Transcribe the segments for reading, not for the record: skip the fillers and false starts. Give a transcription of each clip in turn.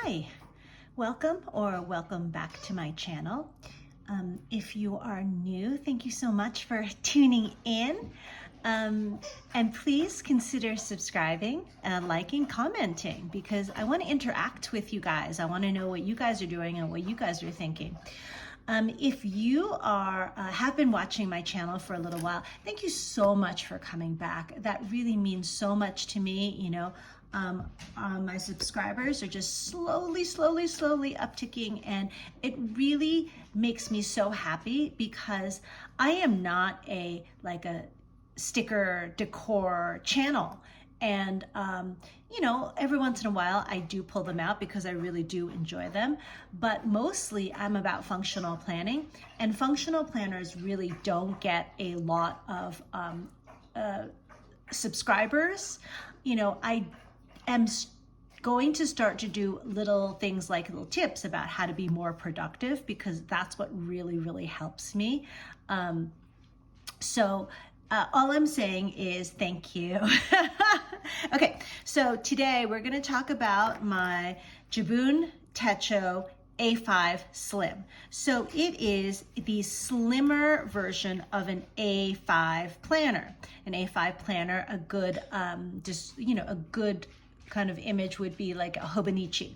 Hi, welcome back to my channel. If you are new, thank you so much for tuning in. And please consider subscribing, liking, commenting, because I want to interact with you guys. I want to know what you guys are doing and what you guys are thinking. If you have been watching my channel for a little while, thank you so much for coming back. That really means so much to me. You know, my subscribers are just slowly upticking, and it really makes me so happy because I am not a sticker decor channel. And you know, every once in a while I do pull them out because I really do enjoy them, but mostly I'm about functional planning, and functional planners really don't get a lot of subscribers. You know, I am going to start to do little things like little tips about how to be more productive, because that's what really helps me. All I'm saying is thank you. Okay, so today we're going to talk about my Jibun Techo A5 Slim. So it is the slimmer version of an A5 planner. An A5 planner, a good, a good kind of image would be like a Hobonichi,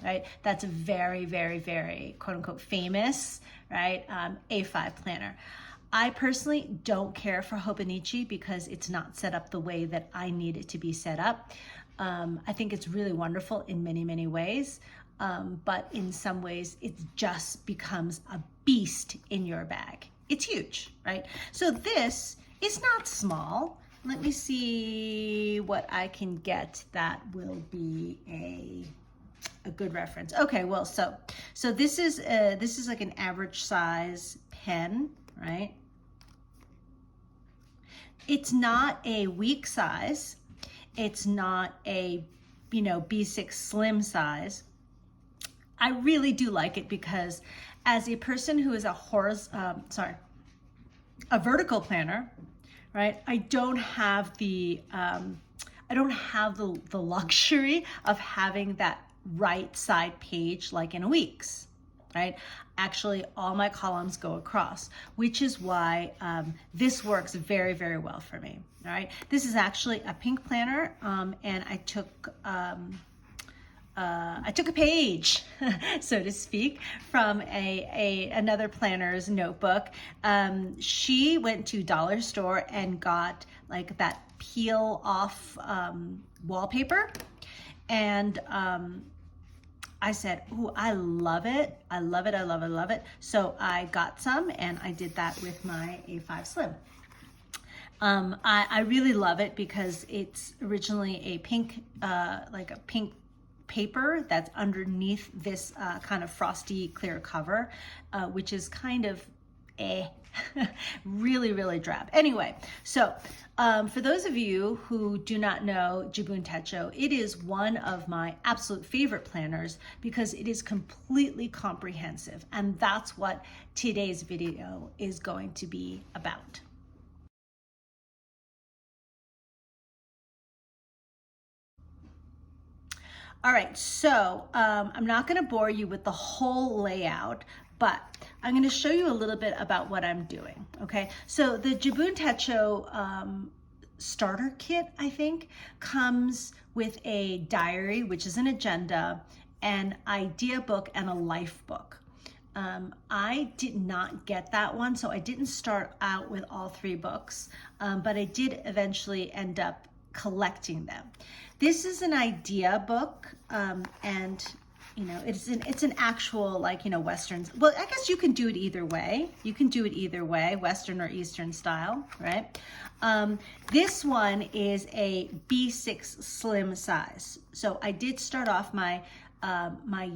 right? That's a very quote unquote famous, right? A5 planner. I personally don't care for Hobonichi because it's not set up the way that I need it to be set up. I think it's really wonderful in many ways, but in some ways it just becomes a beast in your bag. It's huge, right? So this is not small. Let me see what I can get that will be a good reference. Okay, well, so this is like an average size pen, right? It's not a weak size. It's not a, B6 slim size. I really do like it because as a person who is a vertical planner, right? I don't have the luxury of having that right side page like in a week's, right? Actually, all my columns go across, which is why this works very well for me. All right, this is actually a pink planner, and I took a page, so to speak, from another planner's notebook. She went to dollar store and got like that peel off wallpaper, and I said, "Ooh, I love it. I love it." So I got some and I did that with my A5 Slim. I really love it because it's originally a pink, like a pink paper that's underneath this kind of frosty clear cover, which is kind of really drab. Anyway, so for those of you who do not know Jibun Techo, it is one of my absolute favorite planners because it is completely comprehensive, and that's what today's video is going to be about. All right, so I'm not going to bore you with the whole layout, but I'm going to show you a little bit about what I'm doing, okay? So the Jibun Techo starter kit, I think, comes with a diary, which is an agenda, an idea book, and a life book. I did not get that one, so I didn't start out with all three books, but I did eventually end up collecting them. This is an idea book, and it's an actual, like, Western. Well, I guess you can do it either way. You can do it either way, Western or Eastern style, right? This one is a B6 slim size. So I did start off my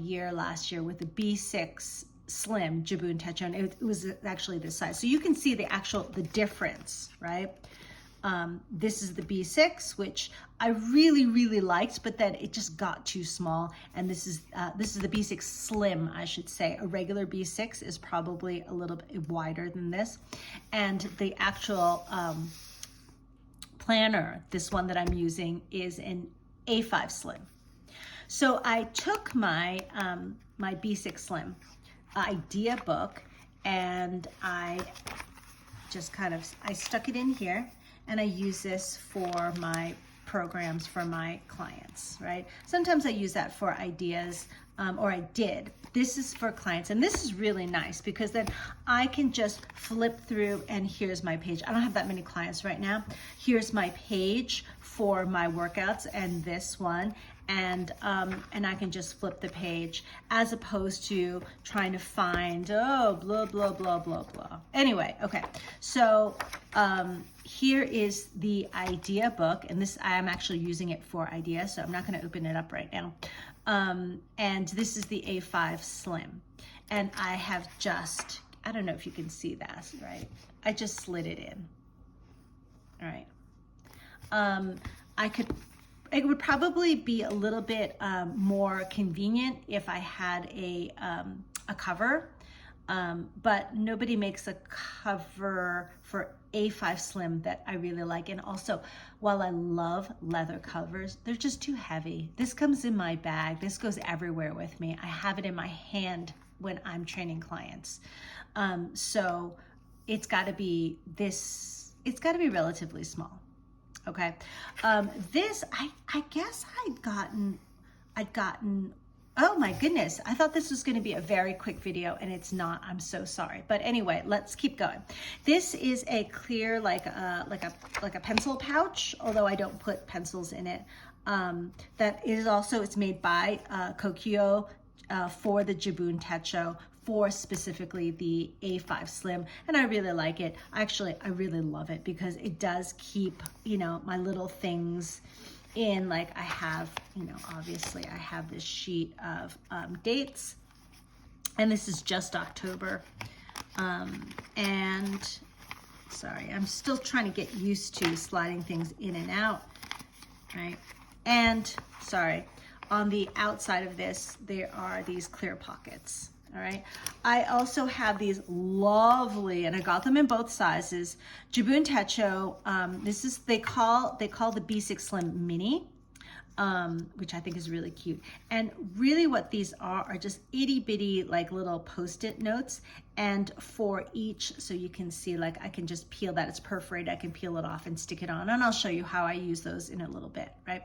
year last year with a B6 slim Jibun Techo, and it was actually this size. So you can see the difference, right? This is the B6, which I really liked, but then it just got too small. And this is the B6 Slim, I should say. A regular B6 is probably a little bit wider than this. And the actual planner, this one that I'm using, is an A5 Slim. So I took my, my B6 Slim idea book, and I just kind of, I stuck it in here, and I use this for my programs for my clients, right? Sometimes I use that for ideas, or I did. This is for clients, and this is really nice because then I can just flip through, and here's my page. I don't have that many clients right now. Here's my page for my workouts, and this one, and I can just flip the page as opposed to trying to find, oh, blah, blah, blah, blah, blah. Anyway, okay, so here is the idea book, and this, I am actually using it for idea, so I'm not going to open it up right now. And this is the A5 Slim, and I have just, I don't know if you can see that, right? I just slid it in. All right. It would probably be a little bit more convenient if I had a cover, but nobody makes a cover for A5 Slim that I really like. And also, while I love leather covers, they're just too heavy. This comes in my bag. This goes everywhere with me. I have it in my hand when I'm training clients. So it's got to be this, it's got to be relatively small. Okay. This, I guess I'd gotten, oh my goodness, I thought this was going to be a very quick video, and it's not. I'm so sorry. But anyway, let's keep going. This is a clear, like a pencil pouch, although I don't put pencils in it. That is also, it's made by Kokuyo for the Jibun Techo, for specifically the A5 Slim, and I really like it. Actually, I really love it because it does keep, you know, my little things in. Like I have, you know, obviously I have this sheet of dates, and this is just October. And sorry, I'm still trying to get used to sliding things in and out, right? And sorry, on the outside of this, there are these clear pockets. All right. I also have these lovely, and I got them in both sizes, Jibun Techo. This is, they call the B6 Slim Mini, which I think is really cute. And really what these are just itty bitty, like little Post-it notes. And for each, so you can see, like I can just peel that, it's perforated, I can peel it off and stick it on. And I'll show you how I use those in a little bit, right?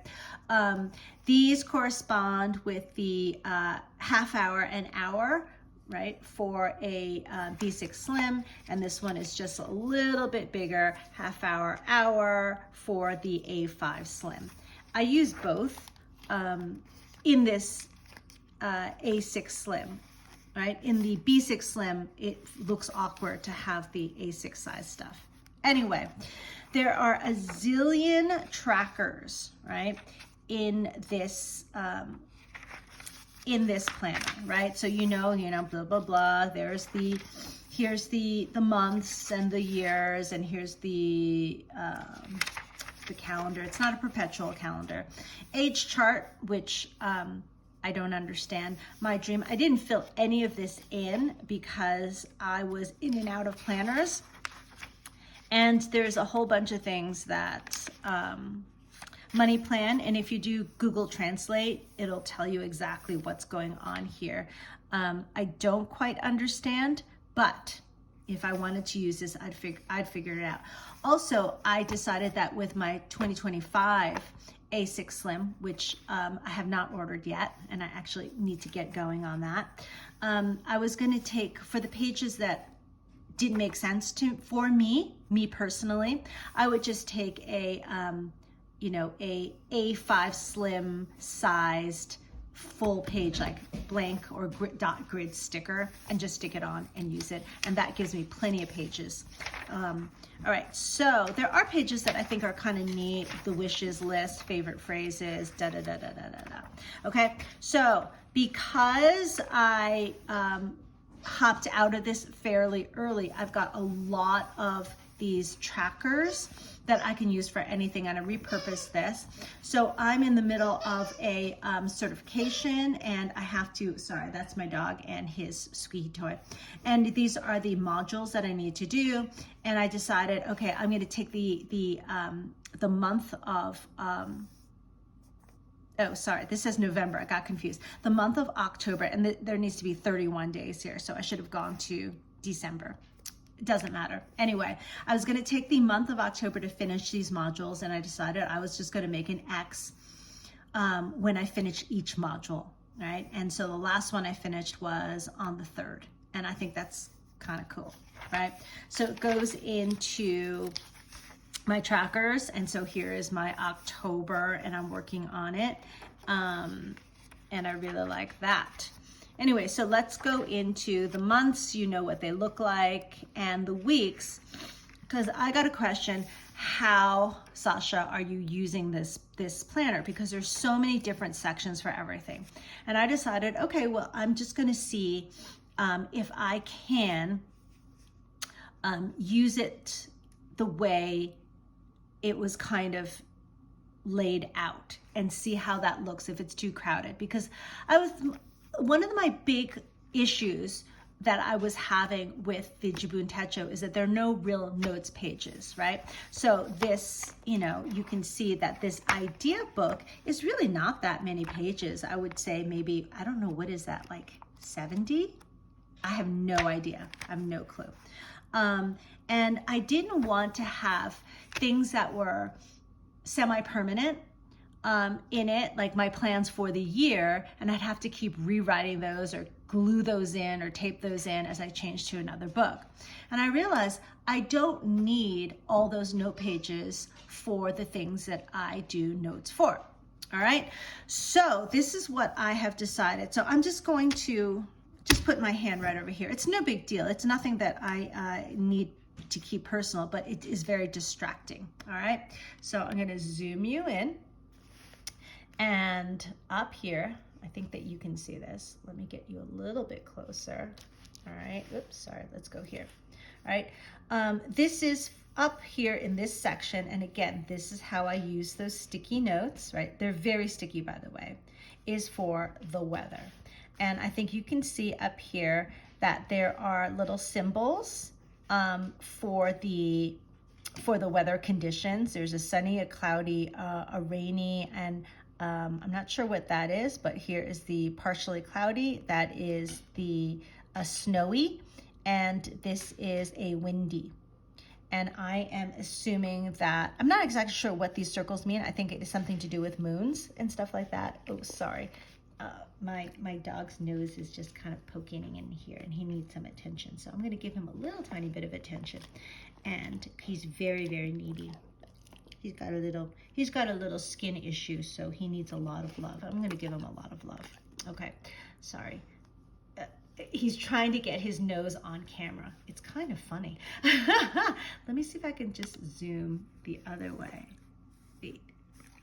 These correspond with the half hour and hour, right, for a B6 Slim, and this one is just a little bit bigger, half hour, hour for the A5 Slim. I use both in this A6 Slim, right? In the B6 Slim, it looks awkward to have the A6 size stuff. Anyway, there are a zillion trackers, right, in this planner, right? So you know, blah, blah, blah. Here's the months and the years, and here's the calendar. It's not a perpetual calendar. Age chart, which I don't understand. My dream, I didn't fill any of this in because I was in and out of planners. And there's a whole bunch of things that money plan, and if you do Google Translate, it'll tell you exactly what's going on here. I don't quite understand, but if I wanted to use this, I'd figure it out. Also, I decided that with my 2025 A6 Slim, which I have not ordered yet, and I actually need to get going on that, I was going to take, for the pages that didn't make sense for me personally, I would just take a a A5 Slim sized full page, like blank or dot grid sticker, and just stick it on and use it. And that gives me plenty of pages. All right, so there are pages that I think are kind of neat. The wishes list, favorite phrases, da da da da da da da. Okay, so because I hopped out of this fairly early, I've got a lot of these trackers that I can use for anything, and I repurposed this. So I'm in the middle of a certification, and I have to, sorry, that's my dog and his squeaky toy. And these are the modules that I need to do. And I decided, okay, I'm gonna take the month of oh, sorry, this says November. I got confused. The month of October, and there needs to be 31 days here, so I should have gone to December. It doesn't matter. Anyway, I was going to take the month of October to finish these modules, and I decided I was just going to make an X when I finish each module, right? And so the last one I finished was on the 3rd, and I think that's kind of cool, right? So it goes into my trackers, and so here is my October, and I'm working on it, and I really like that. Anyway, so let's go into the months. You know what they look like, and the weeks, because I got a question: how, Sasha, are you using this planner? Because there's so many different sections for everything, and I decided, okay, well, I'm just going to see if I can use it the way it was kind of laid out and see how that looks if it's too crowded. Because one of my big issues that I was having with the Jibun Techo is that there are no real notes pages, right? So this, you know, you can see that this idea book is really not that many pages. I would say maybe, I don't know, what is that, like 70? I have no idea. I have no clue. And I didn't want to have things that were semi-permanent in it, like my plans for the year, and I'd have to keep rewriting those or glue those in or tape those in as I change to another book. And I realized I don't need all those note pages for the things that I do notes for. All right, so this is what I have decided. So I'm just going to just put my hand right over here. It's no big deal. It's nothing that I need to keep personal, but it is very distracting. All right, so I'm going to zoom you in, and up here, I think that you can see this. Let me get you a little bit closer. All right, oops, sorry, let's go here. All right, this is up here in this section, and again, this is how I use those sticky notes, right? They're very sticky, by the way, is for the weather. And I think you can see up here that there are little symbols for the weather conditions. There's a sunny, a cloudy, a rainy, and I'm not sure what that is, but here is the partially cloudy. That is the snowy, and this is a windy. And I am assuming that, I'm not exactly sure what these circles mean. I think it is something to do with moons and stuff like that. Oh, sorry. My dog's nose is just kind of poking in here, and he needs some attention. So I'm going to give him a little tiny bit of attention. And he's very, very needy. He's got a little skin issue, so he needs a lot of love. I'm going to give him a lot of love. Okay, sorry. He's trying to get his nose on camera. It's kind of funny. Let me see if I can just zoom the other way. Wait.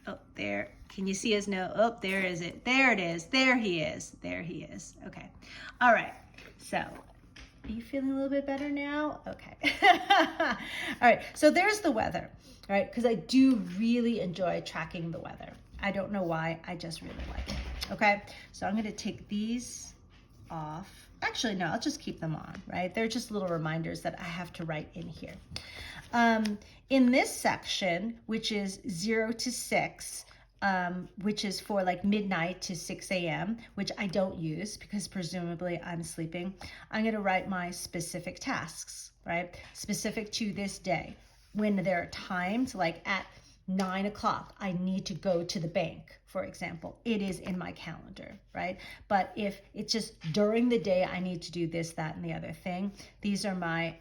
Oh, there. Can you see his nose? Oh, there is it. There it is. There he is. There he is. Okay. All right. So, are you feeling a little bit better now? Okay. All right. So there's the weather, right? Because I do really enjoy tracking the weather. I don't know why. I just really like it. Okay. So I'm going to take these off. Actually, no, I'll just keep them on, right? They're just little reminders that I have to write in here. In this section, which is 0 to 6, which is for like midnight to 6 a.m., which I don't use because presumably I'm sleeping, I'm going to write my specific tasks, right? Specific to this day. When there are times like at 9 o'clock, I need to go to the bank, for example. It is in my calendar, right? But if it's just during the day, I need to do this, that, and the other thing. These are my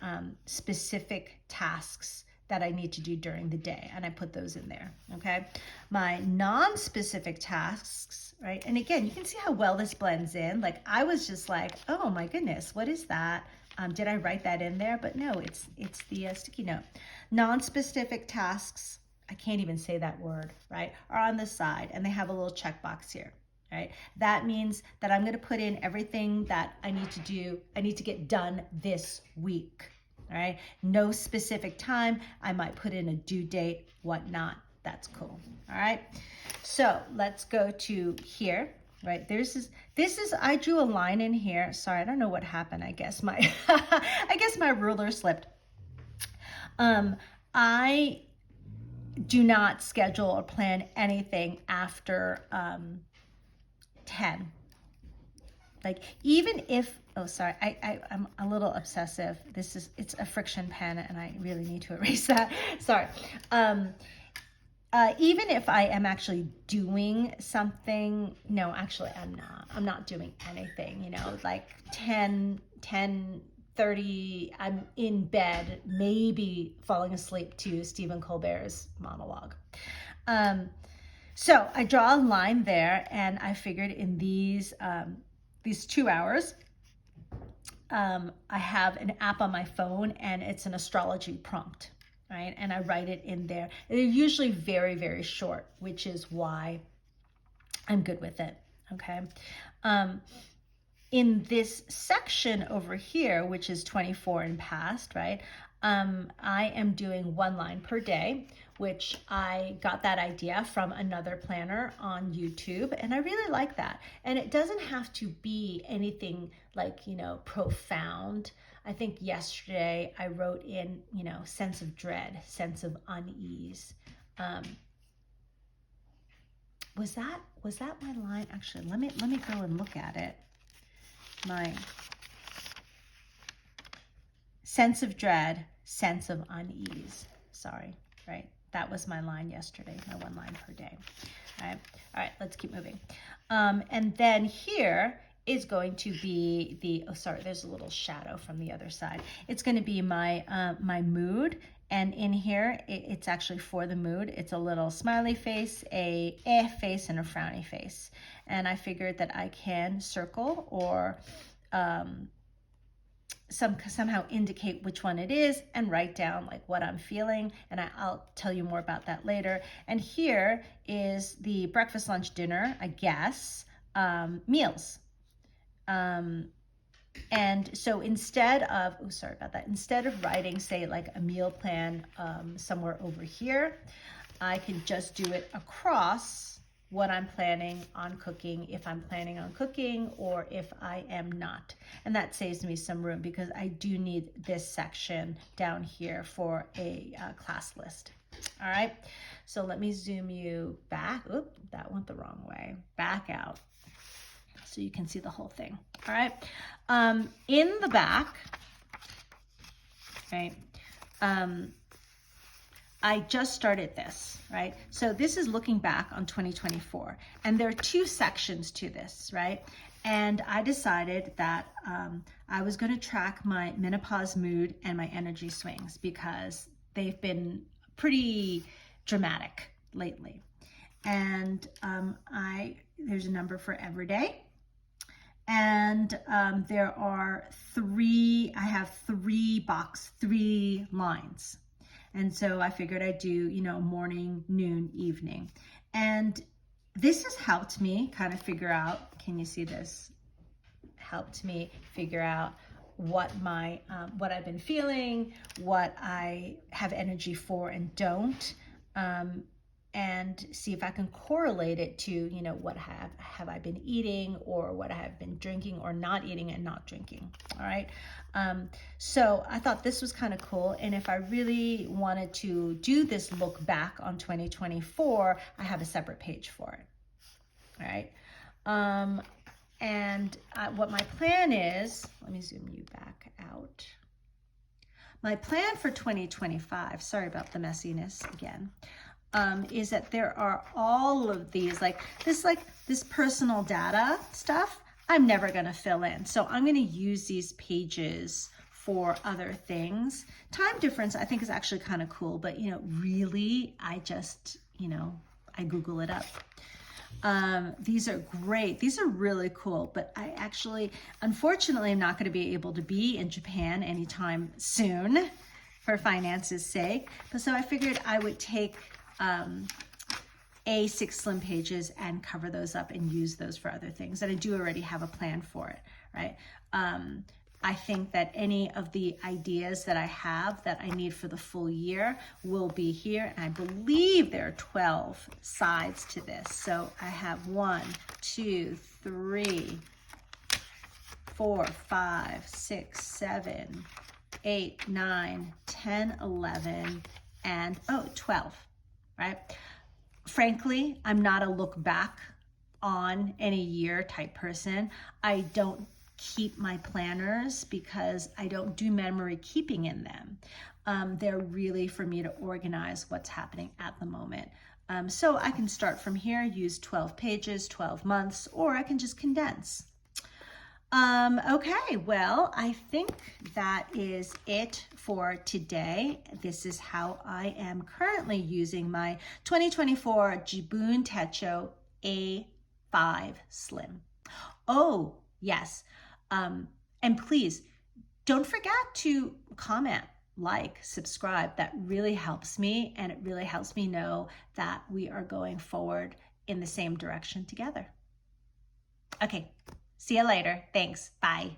specific tasks that I need to do during the day, and I put those in there, okay? My non-specific tasks, right? And again, you can see how well this blends in. Like, I was just like, oh my goodness, what is that? Did I write that in there? But no, it's the sticky note. Non-specific tasks, I can't even say that word, right, are on the side, and they have a little checkbox here, right? That means that I'm going to put in everything that I need to do, I need to get done this week, all right? No specific time. I might put in a due date, whatnot. That's cool, all right? So let's go to here, right? This is, I drew a line in here. Sorry, I don't know what happened. I guess my, I guess my ruler slipped. do not schedule or plan anything after 10. Like even if, oh, sorry, I'm a little obsessive. It's a friction pen and I really need to erase that. Sorry. Even if I am actually doing something, no, actually I'm not doing anything, like 10:30, I'm in bed, maybe falling asleep to Stephen Colbert's monologue. So I draw a line there, and I figured in these 2 hours, I have an app on my phone, and it's an astrology prompt, right? And I write it in there. They're usually very, very short, which is why I'm good with it, okay? In this section over here, which is 24 and past, right? I am doing 1 line per day, which I got that idea from another planner on YouTube, and I really like that. And it doesn't have to be anything like, profound. I think yesterday I wrote in, sense of dread, sense of unease. Was that my line? Actually, let me go and look at it. My sense of dread, sense of unease. Sorry, right? That was my line yesterday, my 1 line per day. All right, let's keep moving. And then here is going to be there's a little shadow from the other side. It's going to be my my mood. And in here, it's actually for the mood. It's a little smiley face, a face, and a frowny face. And I figured that I can circle or somehow indicate which one it is and write down like what I'm feeling. And I'll tell you more about that later. And here is the breakfast, lunch, dinner, I guess, meals. And so instead of, instead of writing, say, like a meal plan somewhere over here, I can just do it across what I'm planning on cooking, if I'm planning on cooking or if I am not. And that saves me some room because I do need this section down here for a class list. All right, so let me zoom you back. Oop, that went the wrong way. Back out so you can see the whole thing. All right, in the back, right, I just started this, right? So this is looking back on 2024, and there are 2 sections to this, right? And I decided that I was going to track my menopause mood and my energy swings because they've been pretty dramatic lately. And there's a number for every day. And there are 3, I have 3 lines. And so I figured I'd do, morning, noon, evening. And this has helped me kind of figure out, can you see this? Helped me figure out what I've been feeling, what I have energy for and don't. And see if I can correlate it to, what have I been eating or what I have been drinking or not eating and not drinking, all right? So I thought this was kind of cool. And if I really wanted to do this look back on 2024, I have a separate page for it, all right? And what my plan is, let me zoom you back out. My plan for 2025, sorry about the messiness again, is that there are all of these, this personal data stuff, I'm never going to fill in. So I'm going to use these pages for other things. Time difference, I think, is actually kind of cool, but, really, I just, I Google it up. These are great. These are really cool, but I actually, unfortunately, I'm not going to be able to be in Japan anytime soon for finances' sake. So I figured I would take A6 slim pages and cover those up and use those for other things. And I do already have a plan for it, right? I think that any of the ideas that I have that I need for the full year will be here. And I believe there are 12 sides to this. So I have 1, 2, 3, 4, 5, 6, 7, 8, 9, 10, 11, and 12. right? Frankly, I'm not a look back on any year type person. I don't keep my planners because I don't do memory keeping in them. They're really for me to organize what's happening at the moment. So I can start from here, use 12 pages, 12 months, or I can just condense. Okay, well, I think that is it for today. This is how I am currently using my 2024 Jibun Techo A5 Slim. Oh, yes. And please don't forget to comment, like, subscribe. That really helps me, and it really helps me know that we are going forward in the same direction together. Okay. See you later. Thanks. Bye.